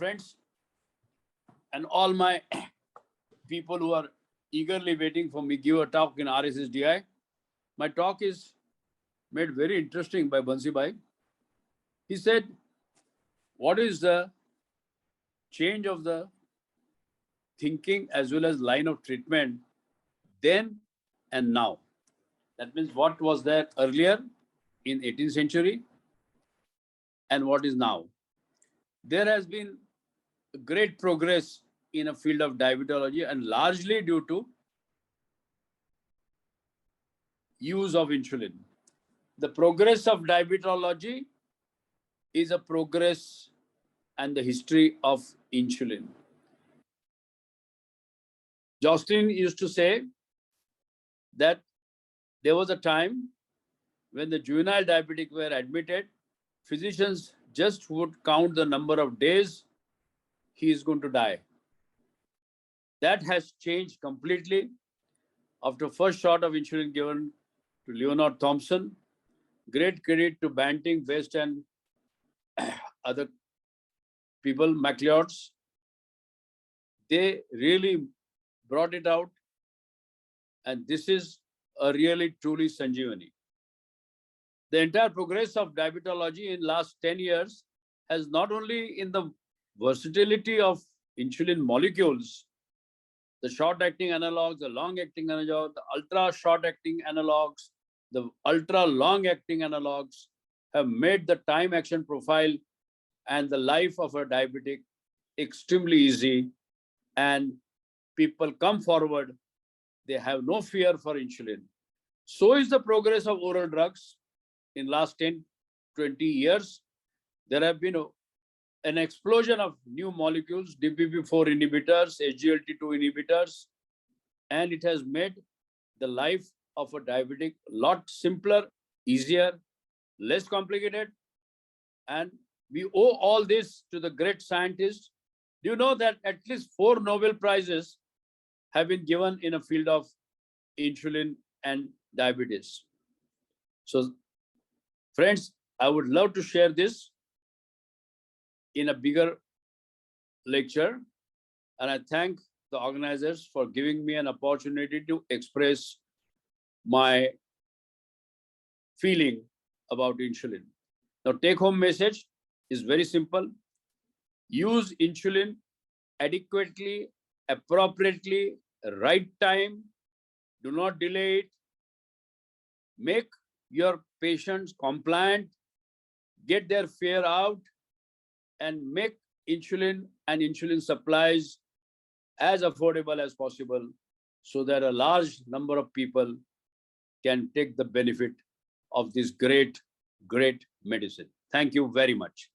friends and all my people who are eagerly waiting for me give a talk in RSSDI. My talk is made very interesting by Bansi Bhai. He said, what is the change of the thinking as well as line of treatment then and now? That means what was there earlier in 18th century and what is now. There has been great progress in a field of diabetology and largely due to use of insulin. The progress of diabetology is a progress and the history of insulin. Jocelyn used to say that there was a time when the juvenile diabetic were admitted, physicians just would count the number of days he is going to die. That has changed completely after first shot of insulin given to Leonard Thompson. Great credit to Banting, West and other people, MacLeod's. They really brought it out. And this is a really, truly Sanjeevani. The entire progress of diabetology in last 10 years has not only in the versatility of insulin molecules, the short-acting analogs, the long-acting analogs, the ultra-short-acting analogs, the ultra-long-acting analogs have made the time action profile and the life of a diabetic extremely easy, and people come forward. They have no fear for insulin. So is the progress of oral drugs. In last 10, 20 years, there have been an explosion of new molecules, DPP-4 inhibitors, SGLT2 inhibitors, and it has made the life of a diabetic a lot simpler, easier, less complicated. And we owe all this to the great scientists. Do you know that at least 4 Nobel Prizes have been given in a field of insulin and diabetes? So, friends, I would love to share this in a bigger lecture. And I thank the organizers for giving me an opportunity to express my feeling about insulin. Now, take-home message is very simple. Use insulin adequately, appropriately, right time. Do not delay it. Make your patients compliant, get their fare out, and make insulin and insulin supplies as affordable as possible so that a large number of people can take the benefit of this great, great medicine. Thank you very much.